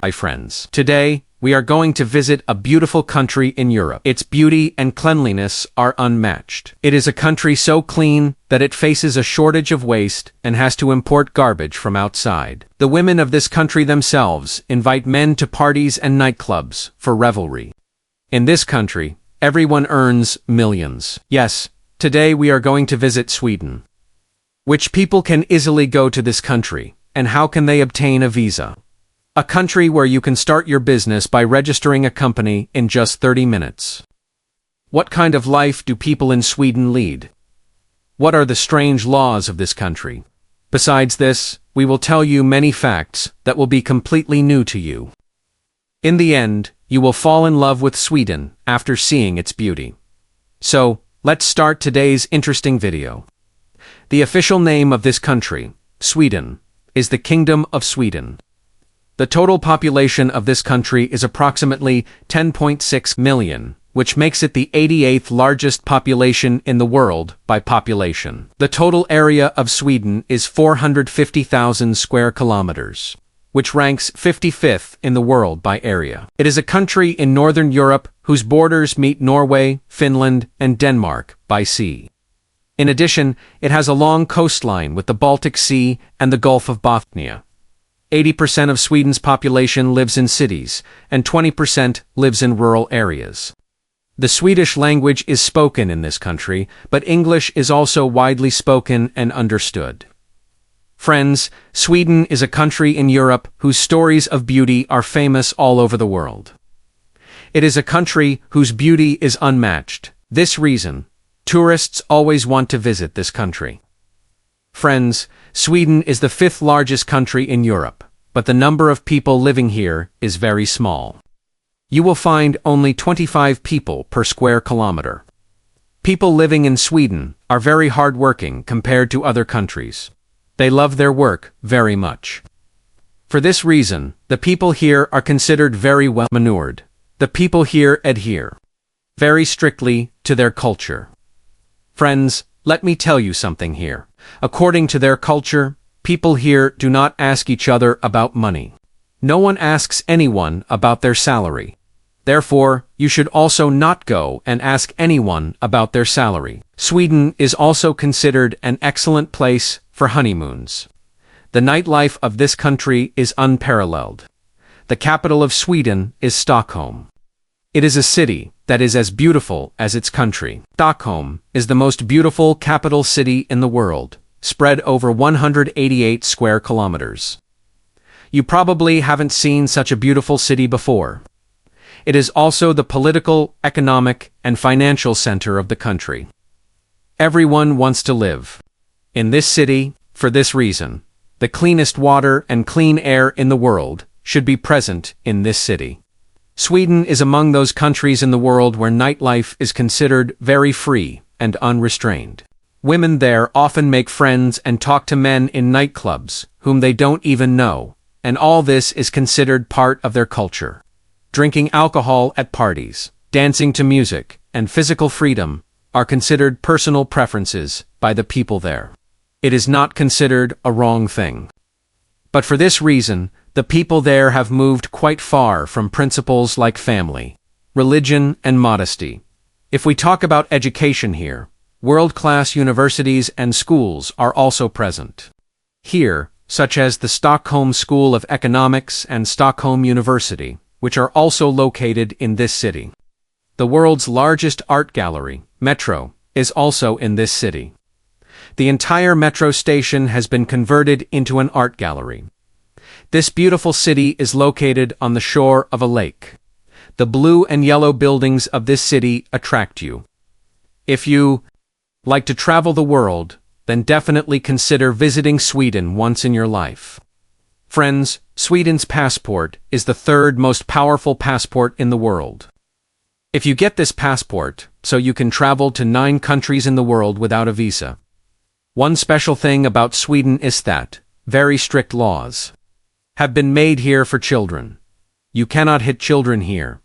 Hi friends. Today, we are going to visit a beautiful country in Europe. Its beauty and cleanliness are unmatched. It is a country so clean that it faces a shortage of waste and has to import garbage from outside. The women of this country themselves invite men to parties and nightclubs for revelry. In this country, everyone earns millions. Yes, today we are going to visit Sweden. Which people can easily go to this country, and how can they obtain a visa? A country where you can start your business by registering a company in just 30 minutes. What kind of life do people in Sweden lead? What are the strange laws of this country? Besides this, we will tell you many facts that will be completely new to you. In the end, you will fall in love with Sweden after seeing its beauty. So, let's start today's interesting video. The official name of this country, Sweden, is the Kingdom of Sweden. The total population of this country is approximately 10.6 million, which makes it the 88th largest population in the world by population. The total area of Sweden is 450,000 square kilometers, which ranks 55th in the world by area. It is a country in Northern Europe whose borders meet Norway, Finland, and Denmark by sea. In addition, it has a long coastline with the Baltic Sea and the Gulf of Bothnia. 80% of Sweden's population lives in cities, and 20% lives in rural areas. The Swedish language is spoken in this country, but English is also widely spoken and understood. Friends, Sweden is a country in Europe whose stories of beauty are famous all over the world. It is a country whose beauty is unmatched. This reason, tourists always want to visit this country. Friends, Sweden is the 5th largest country in Europe, but the number of people living here is very small. You will find only 25 people per square kilometer. People living in Sweden are very hardworking compared to other countries. They love their work very much. For this reason, the people here are considered very well manured. The people here adhere very strictly to their culture. Friends, let me tell you something here. According to their culture, people here do not ask each other about money. No one asks anyone about their salary. Therefore, you should also not go and ask anyone about their salary. Sweden is also considered an excellent place for honeymoons. The nightlife of this country is unparalleled. The capital of Sweden is Stockholm. It is a city that is as beautiful as its country. Stockholm is the most beautiful capital city in the world, spread over 188 square kilometers. You probably haven't seen such a beautiful city before. It is also the political, economic, and financial center of the country. Everyone wants to live in this city. For this reason, the cleanest water and clean air in the world should be present in this city. Sweden is among those countries in the world where nightlife is considered very free and unrestrained. Women there often make friends and talk to men in nightclubs whom they don't even know, and all this is considered part of their culture. Drinking alcohol at parties, dancing to music, and physical freedom are considered personal preferences by the people there. It is not considered a wrong thing. But for this reason, the people there have moved quite far from principles like family, religion, and modesty. If we talk about education here, world-class universities and schools are also present. Here, such as the Stockholm School of Economics and Stockholm University, which are also located in this city. The world's largest art gallery, Metro, is also in this city. The entire metro station has been converted into an art gallery. This beautiful city is located on the shore of a lake. The blue and yellow buildings of this city attract you. If you like to travel the world, then definitely consider visiting Sweden once in your life. Friends, Sweden's passport is the 3rd most powerful passport in the world. If you get this passport, so you can travel to 9 countries in the world without a visa. One special thing about Sweden is that very strict laws have been made here for children. You cannot hit children here,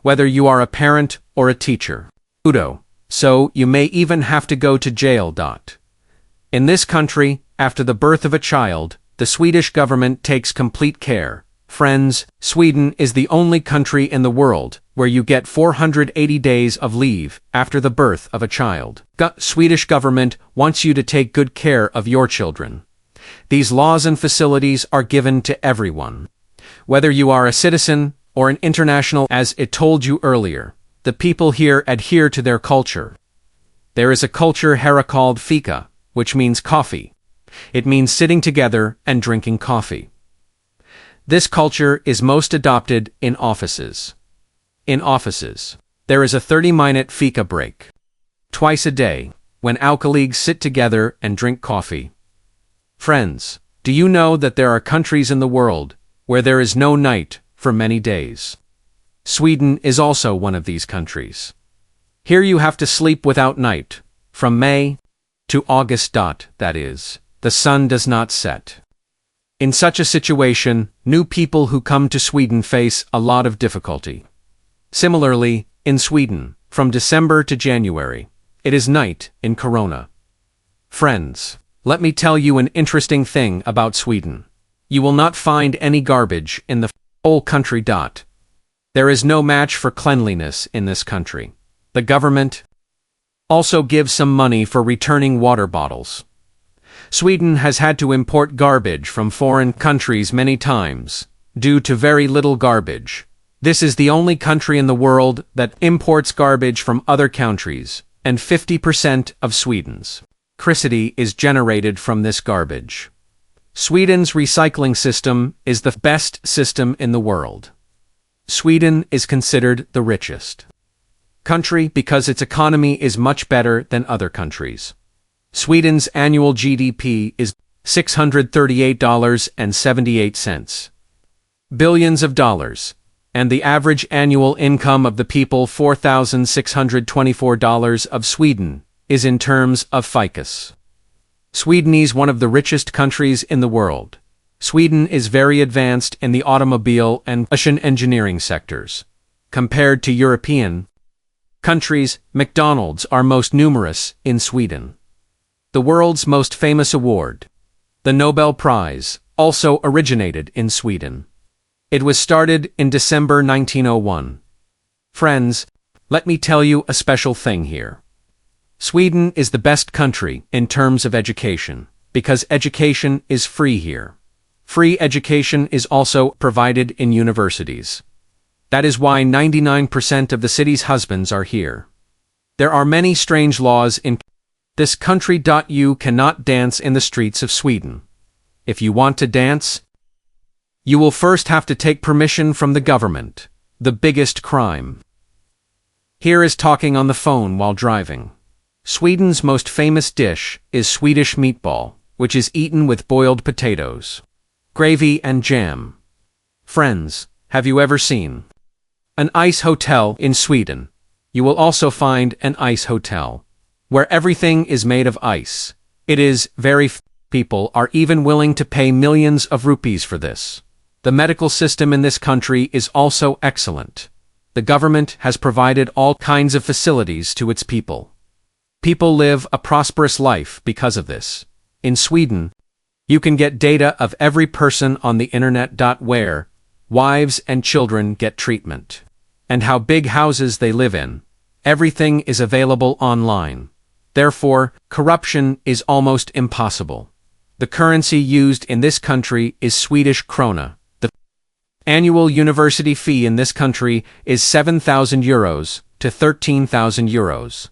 whether you are a parent or a teacher. So you may even have to go to jail. In this country, after the birth of a child, the Swedish government takes complete care, Friends, Sweden is the only country in the world where you get 480 days of leave after the birth of a child. Swedish government wants you to take good care of your children. These laws and facilities are given to everyone. Whether you are a citizen or an international, as it told you earlier, the people here adhere to their culture. There is a culture here called fika, which means coffee. It means sitting together and drinking coffee. This culture is most adopted in offices. In offices, there is a 30-minute fika break. Twice a day, when our colleagues sit together and drink coffee. Friends, do you know that there are countries in the world where there is no night for many days? Sweden is also one of these countries. Here you have to sleep without night, from May to August. That is, the sun does not set. In such a situation, new people who come to Sweden face a lot of difficulty. Similarly, in Sweden, from December to January, it is night in Corona. Friends, let me tell you an interesting thing about Sweden. You will not find any garbage in the whole country. There is no match for cleanliness in this country. The government also gives some money for returning water bottles. Sweden has had to import garbage from foreign countries many times, due to very little garbage. This is the only country in the world that imports garbage from other countries, and 50% of Sweden's electricity is generated from this garbage. Sweden's recycling system is the best system in the world. Sweden is considered the richest country because its economy is much better than other countries. Sweden's annual GDP is $638.78 billions of dollars, and the average annual income of the people $4,624 of Sweden is in terms of ficus. Sweden is one of the richest countries in the world. Sweden is very advanced in the automobile and engineering sectors. Compared to European countries, McDonald's are most numerous in Sweden. The world's most famous award, the Nobel Prize, also originated in Sweden. It was started in December 1901. Friends, let me tell you a special thing here. Sweden is the best country in terms of education, because education is free here. Free education is also provided in universities. That is why 99% of the city's husbands are here. There are many strange laws in this country. You cannot dance in the streets of Sweden. If you want to dance, you will first have to take permission from the government, the biggest crime. Here is talking on the phone while driving. Sweden's most famous dish is Swedish meatball, which is eaten with boiled potatoes, gravy and jam. Friends, have you ever seen an ice hotel in Sweden? You will also find an ice hotel, where everything is made of ice. It is very people are even willing to pay millions of rupees for this. The medical system in this country is also excellent. The government has provided all kinds of facilities to its people. People live a prosperous life because of this. In Sweden, you can get data of every person on the internet. Where wives and children get treatment, and how big houses they live in. Everything is available online. Therefore, corruption is almost impossible. The currency used in this country is Swedish krona. The annual university fee in this country is 7,000 euros to 13,000 euros.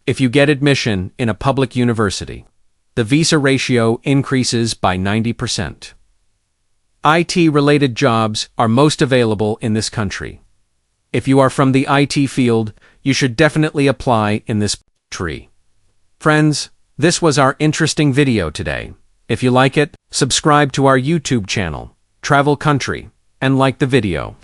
If you get admission in a public university, the visa ratio increases by 90%. IT-related jobs are most available in this country. If you are from the IT field, you should definitely apply in this country. Friends, this was our interesting video today. If you like it, subscribe to our YouTube channel, Travel Country, and like the video.